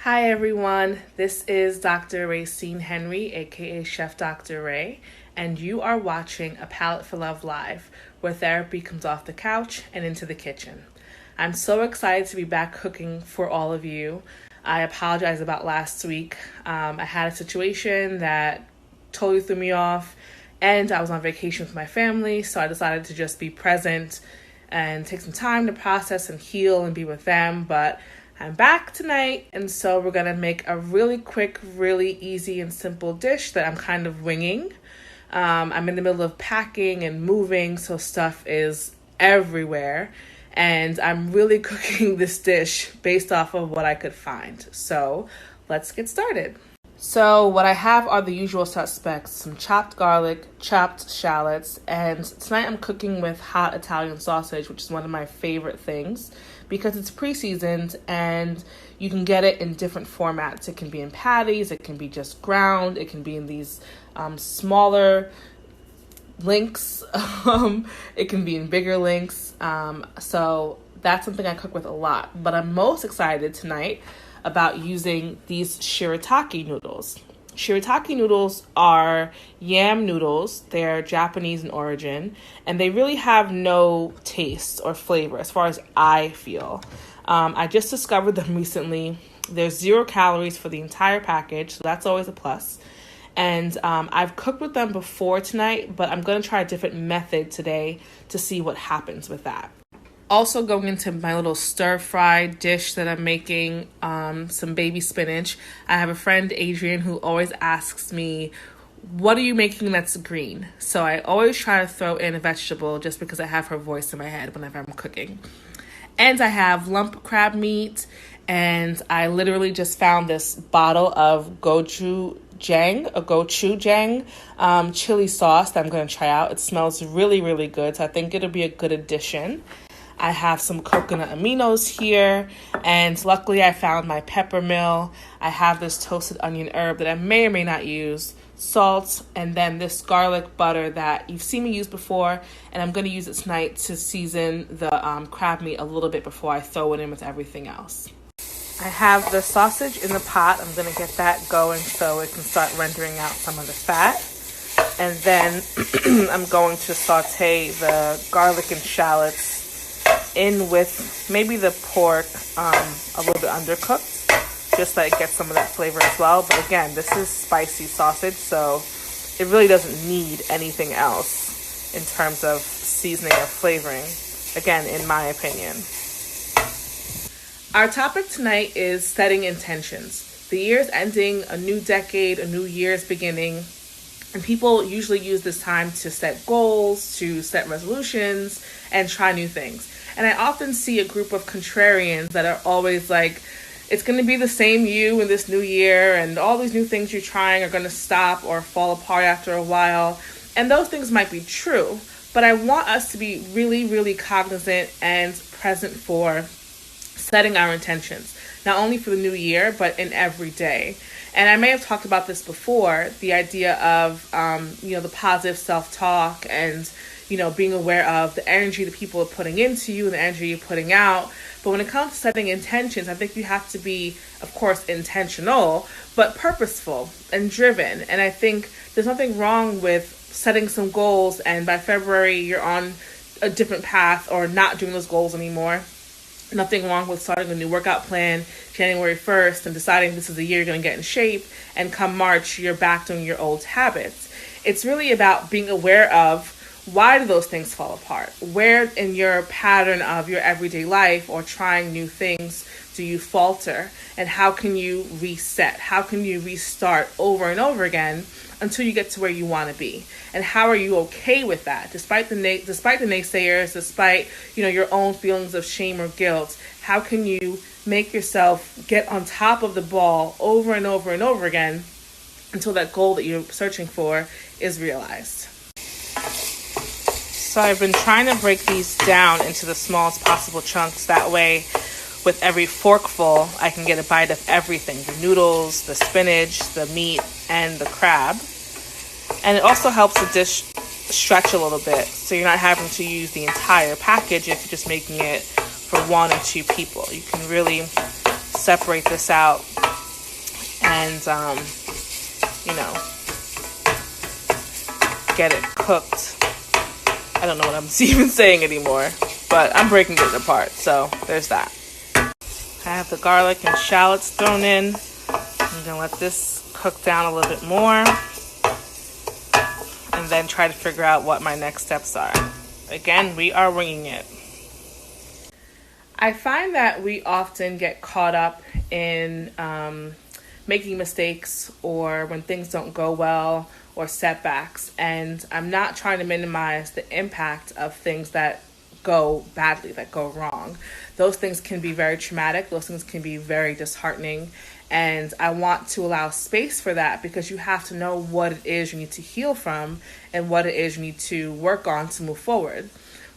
Hi everyone, this is Dr. Racine Henry, aka Chef Dr. Ray, and you are watching A Palette for Love Live, where therapy comes off the couch and into the kitchen. I'm so excited to be back cooking for all of you. I apologize about last week. I had a situation that totally threw me off, and I was on vacation with my family, so I decided to just be present and take some time to process and heal and be with them, but I'm back tonight, and so we're gonna make a really quick, really easy and simple dish that I'm kind of winging. I'm in the middle of packing and moving, so stuff is everywhere, and I'm really cooking this dish based off of what I could find. So let's get started. So what I have are the usual suspects: some chopped garlic, chopped shallots, and tonight I'm cooking with hot Italian sausage, which is one of my favorite things because it's pre-seasoned and you can get it in different formats. It can be in patties, it can be just ground, it can be in these smaller links, it can be in bigger links. So that's something I cook with a lot, but I'm most excited tonight about using these shirataki noodles. Shirataki noodles are yam noodles. They're Japanese in origin, and they really have no taste or flavor as far as I feel. I just discovered them recently. There's 0 calories for the entire package, so that's always a plus. And I've cooked with them before tonight, but I'm going to try a different method today to see what happens with that. Also going into my little stir-fry dish that I'm making, some baby spinach. I have a friend, Adrian, who always asks me, what are you making that's green? So I always try to throw in a vegetable just because I have her voice in my head whenever I'm cooking. And I have lump crab meat, and I literally just found this bottle of Gochujang chili sauce that I'm going to try out. It smells really, really good, so I think it'll be a good addition. I have some coconut aminos here, and luckily I found my pepper mill. I have this toasted onion herb that I may or may not use, salt, and then this garlic butter that you've seen me use before, and I'm going to use it tonight to season the crab meat a little bit before I throw it in with everything else. I have the sausage in the pot. I'm going to get that going so it can start rendering out some of the fat. And then I'm going to saute the garlic and shallots in with maybe the pork a little bit undercooked, just so it gets some of that flavor as well. But again, this is spicy sausage, so it really doesn't need anything else in terms of seasoning or flavoring, again, in my opinion. Our topic tonight is setting intentions. The year's ending, a new decade, a new year's beginning, and people usually use this time to set goals, to set resolutions, and try new things. And I often see a group of contrarians that are always like, it's going to be the same you in this new year, and all these new things you're trying are going to stop or fall apart after a while. And those things might be true, but I want us to be really, really cognizant and present for setting our intentions, not only for the new year, but in every day. And I may have talked about this before, the idea of, the positive self-talk and, being aware of the energy that people are putting into you and the energy you're putting out. But when it comes to setting intentions, I think you have to be, of course, intentional, but purposeful and driven. And I think there's nothing wrong with setting some goals, and by February, you're on a different path or not doing those goals anymore. Nothing wrong with starting a new workout plan January 1st and deciding this is the year you're going to get in shape, and come March, you're back doing your old habits. It's really about being aware of, why do those things fall apart? Where in your pattern of your everyday life or trying new things do you falter? And how can you reset? How can you restart over and over again until you get to where you want to be? And how are you okay with that? Despite the naysayers, despite your own feelings of shame or guilt, how can you make yourself get on top of the ball over and over and over again until that goal that you're searching for is realized? So I've been trying to break these down into the smallest possible chunks. That way, with every forkful, I can get a bite of everything: the noodles, the spinach, the meat, and the crab. And it also helps the dish stretch a little bit, so you're not having to use the entire package if you're just making it for 1 or 2 people. You can really separate this out and, get it cooked. I don't know what I'm even saying anymore, but I'm breaking it apart, so there's that. I have the garlic and shallots thrown in. I'm gonna let this cook down a little bit more, and then try to figure out what my next steps are. Again, we are winging it. I find that we often get caught up in making mistakes, or when things don't go well, or setbacks, and I'm not trying to minimize the impact of things that go badly, that go wrong. Those things can be very traumatic, those things can be very disheartening, and I want to allow space for that, because you have to know what it is you need to heal from and what it is you need to work on to move forward.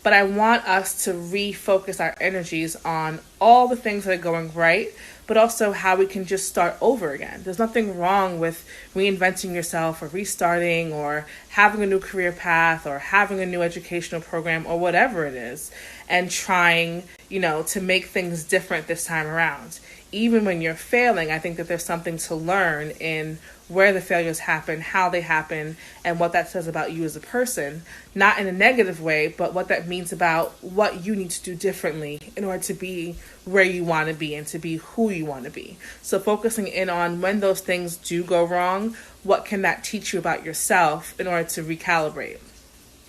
But I want us to refocus our energies on all the things that are going right, but also how we can just start over again. There's nothing wrong with reinventing yourself, or restarting, or having a new career path, or having a new educational program, or whatever it is, and trying, to make things different this time around. Even when you're failing, I think that there's something to learn in where the failures happen, how they happen, and what that says about you as a person. Not in a negative way, but what that means about what you need to do differently in order to be where you want to be and to be who you want to be. So focusing in on when those things do go wrong, what can that teach you about yourself in order to recalibrate?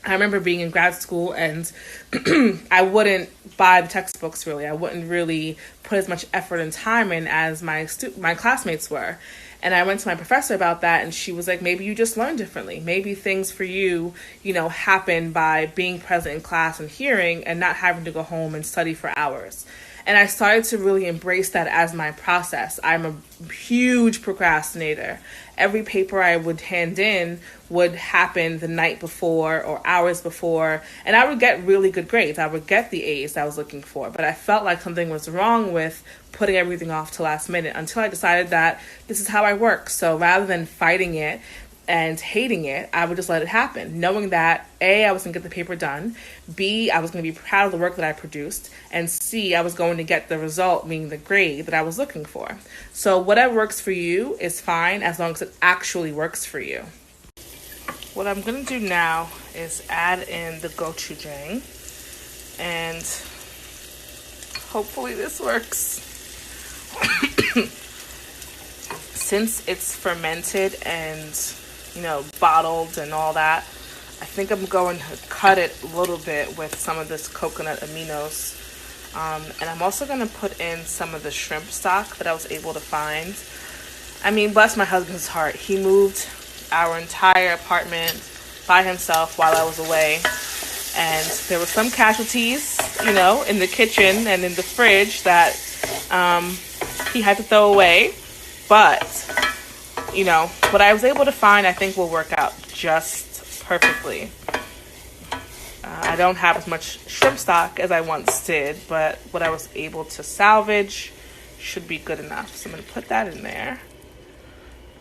I remember being in grad school, and I wouldn't buy the textbooks really. I wouldn't really put as much effort and time in as my classmates were. And I went to my professor about that, and she was like, maybe you just learn differently. Maybe things for you, happen by being present in class and hearing, and not having to go home and study for hours. And I started to really embrace that as my process. I'm a huge procrastinator. Every paper I would hand in would happen the night before or hours before, and I would get really good grades. I would get the A's I was looking for, but I felt like something was wrong with putting everything off to last minute, until I decided that this is how I work. So rather than fighting it and hating it, I would just let it happen, knowing that A, I was going to get the paper done, B, I was going to be proud of the work that I produced, and C, I was going to get the result, meaning the grade that I was looking for. So whatever works for you is fine, as long as it actually works for you. What I'm going to do now is add in the gochujang, and hopefully this works. Since it's fermented and bottled and all that, I think I'm going to cut it a little bit with some of this coconut aminos. And I'm also going to put in some of the shrimp stock that I was able to find. I mean, bless my husband's heart. He moved our entire apartment by himself while I was away. And there were some casualties, in the kitchen and in the fridge that he had to throw away. But what I was able to find, I think will work out just perfectly. I don't have as much shrimp stock as I once did, but what I was able to salvage should be good enough. So I'm going to put that in there.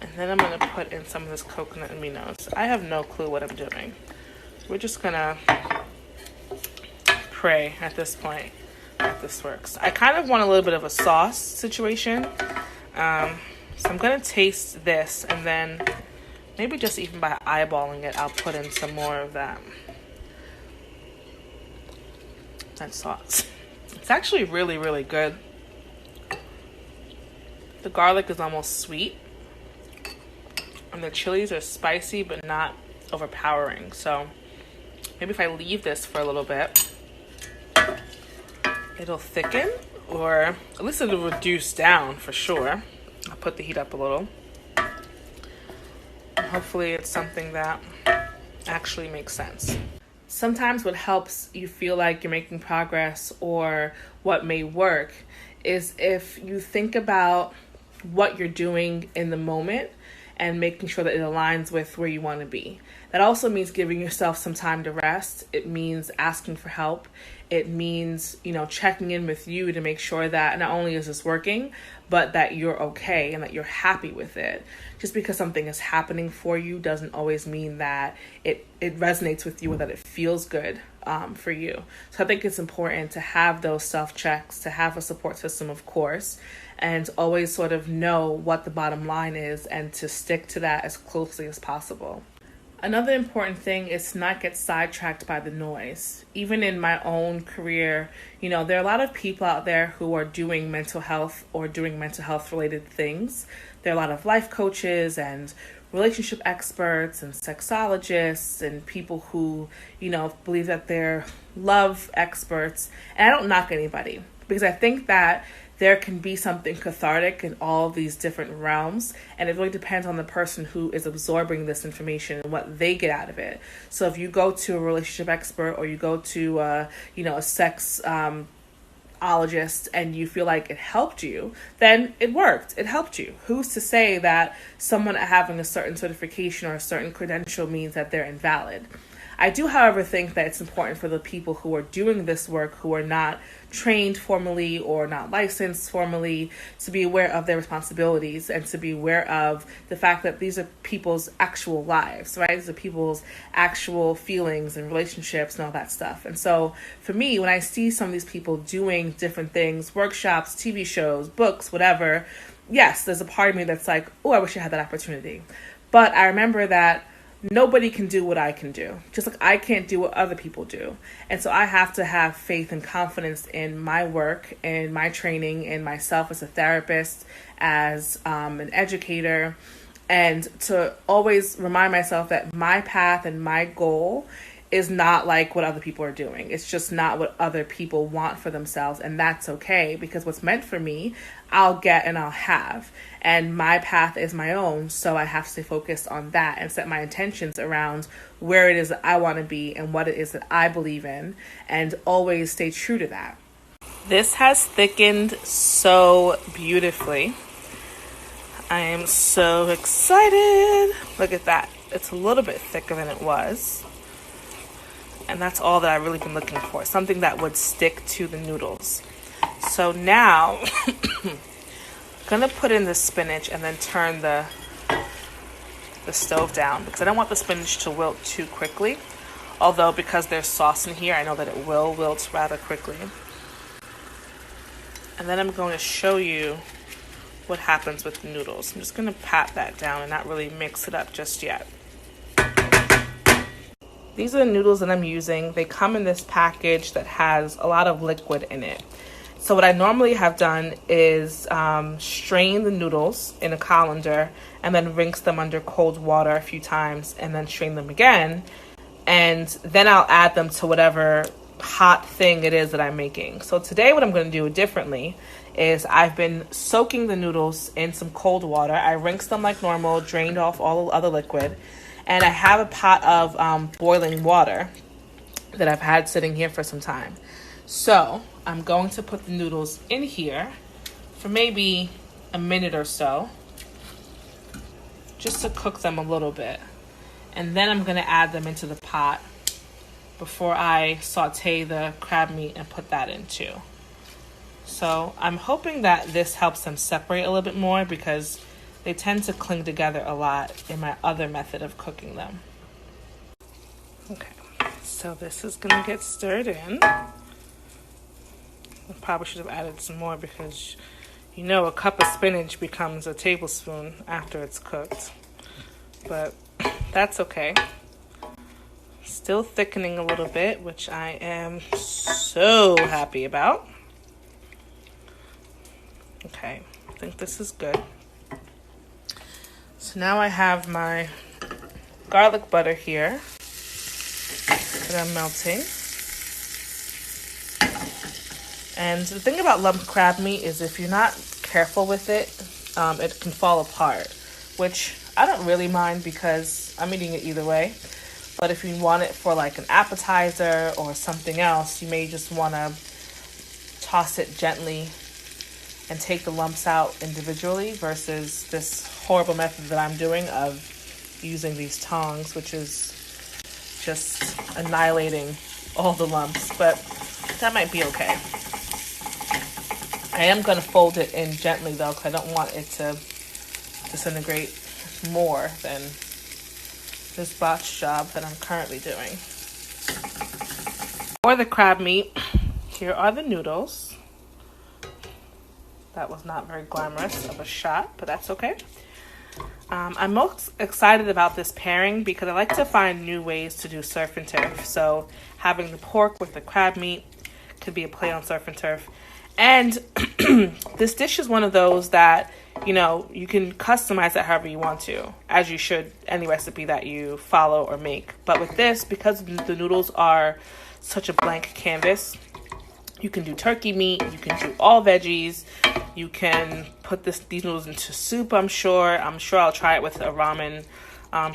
And then I'm going to put in some of this coconut aminos. I have no clue what I'm doing. We're just going to pray at this point that this works. I kind of want a little bit of a sauce situation. So I'm going to taste this, and then maybe just even by eyeballing it, I'll put in some more of that sauce. It's actually really, really good. The garlic is almost sweet, and the chilies are spicy but not overpowering. So maybe if I leave this for a little bit, it'll thicken, or at least it'll reduce down for sure. I'll put the heat up a little. And hopefully it's something that actually makes sense. Sometimes what helps you feel like you're making progress, or what may work, is if you think about what you're doing in the moment and making sure that it aligns with where you want to be. That also means giving yourself some time to rest. It means asking for help. It means, checking in with you to make sure that not only is this working, but that you're okay and that you're happy with it. Just because something is happening for you doesn't always mean that it resonates with you or that it feels good for you. So I think it's important to have those self-checks, to have a support system, of course, and always sort of know what the bottom line is and to stick to that as closely as possible. Another important thing is to not get sidetracked by the noise. Even in my own career, there are a lot of people out there who are doing mental health or doing mental health related things. There are a lot of life coaches and relationship experts and sexologists and people who, believe that they're love experts. And I don't knock anybody, because I think that there can be something cathartic in all of these different realms, and it really depends on the person who is absorbing this information and what they get out of it. So if you go to a relationship expert or you go to a sexologist and you feel like it helped you, then it worked. It helped you. Who's to say that someone having a certain certification or a certain credential means that they're invalid? I do, however, think that it's important for the people who are doing this work, who are not trained formally or not licensed formally, to be aware of their responsibilities and to be aware of the fact that these are people's actual lives, right? These are people's actual feelings and relationships and all that stuff. And so for me, when I see some of these people doing different things, workshops, TV shows, books, whatever, yes, there's a part of me that's like, oh, I wish I had that opportunity. But I remember that nobody can do what I can do, just like I can't do what other people do. And so I have to have faith and confidence in my work and my training and myself as a therapist, as an educator, and to always remind myself that my path and my goal is not like what other people are doing. It's just not what other people want for themselves. And that's okay, because what's meant for me, I'll get and I'll have. And my path is my own. So I have to stay focused on that and set my intentions around where it is that I want to be and what it is that I believe in, and always stay true to that. This has thickened so beautifully. I am so excited. Look at that. It's a little bit thicker than it was. And that's all that I've really been looking for. Something that would stick to the noodles. So now, I'm going to put in the spinach and then turn the stove down, because I don't want the spinach to wilt too quickly. Although, because there's sauce in here, I know that it will wilt rather quickly. And then I'm going to show you what happens with the noodles. I'm just going to pat that down and not really mix it up just yet. These are the noodles that I'm using. They come in this package that has a lot of liquid in it. So what I normally have done is strain the noodles in a colander and then rinse them under cold water a few times and then strain them again. And then I'll add them to whatever hot thing it is that I'm making. So today what I'm going to do differently is I've been soaking the noodles in some cold water. I rinsed them like normal, drained off all the other liquid. And I have a pot of boiling water that I've had sitting here for some time. So I'm going to put the noodles in here for maybe a minute or so, just to cook them a little bit. And then I'm going to add them into the pot before I saute the crab meat and put that in too. So I'm hoping that this helps them separate a little bit more, because they tend to cling together a lot in my other method of cooking them. Okay, so this is going to get stirred in. I probably should have added some more, because a cup of spinach becomes a tablespoon after it's cooked. But that's okay. Still thickening a little bit, which I am so happy about. Okay, I think this is good. So now I have my garlic butter here that I'm melting. And the thing about lump crab meat is if you're not careful with it, it can fall apart, which I don't really mind because I'm eating it either way. But if you want it for like an appetizer or something else, you may just want to toss it gently and take the lumps out individually, versus this horrible method that I'm doing of using these tongs, which is just annihilating all the lumps. But that might be okay. I am going to fold it in gently though, because I don't want it to disintegrate more than this botch job that I'm currently doing. For the crab meat, here are the noodles. That was not very glamorous of a shot, but that's okay. I'm most excited about this pairing because I like to find new ways to do surf and turf. So having the pork with the crab meat could be a play on surf and turf. And this dish is one of those that, you know, you can customize it however you want to, as you should any recipe that you follow or make. But with this, because the noodles are such a blank canvas, you can do turkey meat, you can do all veggies, you can put these noodles into soup, I'm sure. I'll try it with a ramen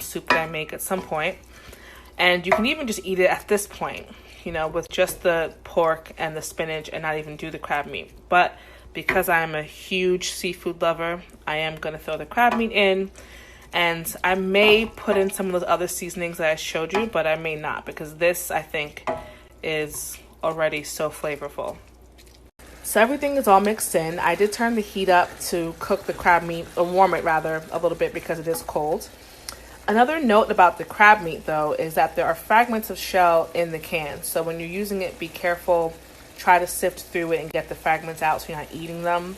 soup that I make at some point. And you can even just eat it at this point, you know, with just the pork and the spinach and not even do the crab meat. But because I'm a huge seafood lover, I am going to throw the crab meat in. And I may put in some of those other seasonings that I showed you, but I may not, because this, I think, is already so flavorful. So everything is all mixed in. I did turn the heat up to cook the crab meat, or warm it rather, a little bit because it is cold. Another note about the crab meat, though, is that there are fragments of shell in the can. So when you're using it, be careful. Try to sift through it and get the fragments out so you're not eating them.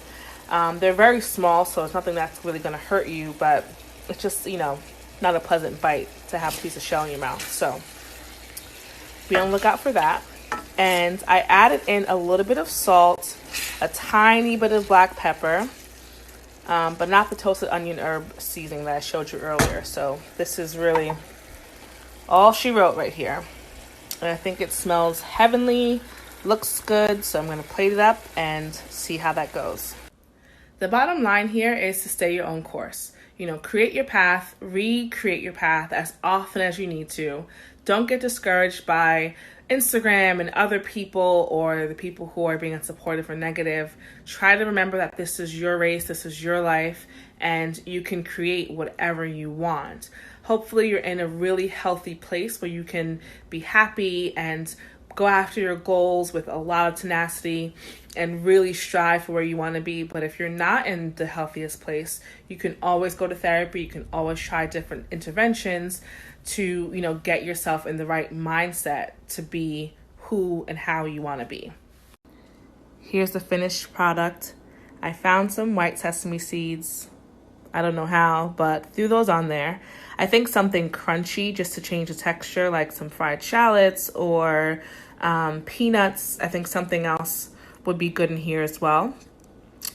They're very small, so it's nothing that's really going to hurt you, but it's just, you know, not a pleasant bite to have a piece of shell in your mouth. So be on the lookout for that. And I added in a little bit of salt, a tiny bit of black pepper, but not the toasted onion herb seasoning that I showed you earlier. So this is really all she wrote right here. And I think it smells heavenly, looks good, so I'm going to plate it up and see how that goes. The bottom line here is to stay your own course. You know, create your path, recreate your path as often as you need to. Don't get discouraged by Instagram and other people or the people who are being unsupportive or negative. Try to remember that this is your race, this is your life, and you can create whatever you want. Hopefully you're in a really healthy place where you can be happy and go after your goals with a lot of tenacity and really strive for where you want to be. But if you're not in the healthiest place, you can always go to therapy. You can always try different interventions to, you know, get yourself in the right mindset to be who and how you want to be. Here's the finished product. I found some white sesame seeds. I don't know how, but threw those on there. I think something crunchy just to change the texture, like some fried shallots or peanuts. I think something else would be good in here as well.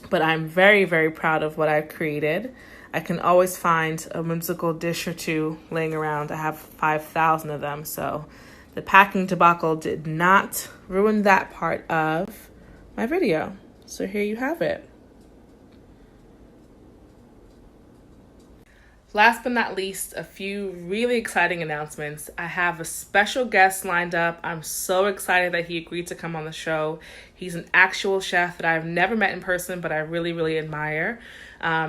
But I'm very, very proud of what I've created. I can always find a whimsical dish or two laying around. I have 5,000 of them, so the packing debacle did not ruin that part of my video. So here you have it. Last but not least, a few really exciting announcements. I have a special guest lined up. I'm so excited that he agreed to come on the show. He's an actual chef that I've never met in person, but I really, really admire.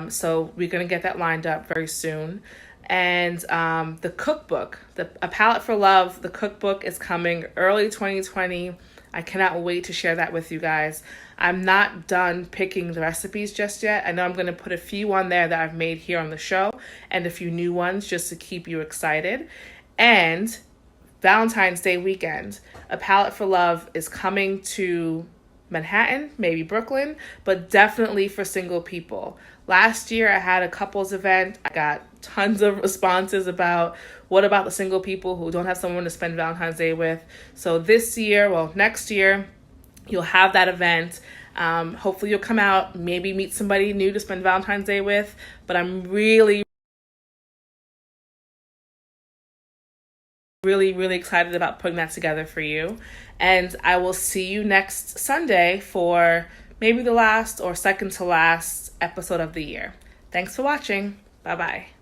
So we're going to get that lined up very soon. And the cookbook, A Palette for Love, the cookbook is coming early 2020. I cannot wait to share that with you guys. I'm not done picking the recipes just yet. I know I'm going to put a few on there that I've made here on the show and a few new ones just to keep you excited. And Valentine's Day weekend, A Palette for Love is coming to Manhattan, maybe Brooklyn, but definitely for single people. Last year I had a couples event. I got tons of responses about what about the single people who don't have someone to spend Valentine's Day with. So this year, well, next year, you'll have that event. Hopefully you'll come out, maybe meet somebody new to spend Valentine's Day with. But I'm really excited about putting that together for you. And I will see you next Sunday for maybe the last or second to last episode of the year. Thanks for watching. Bye-bye.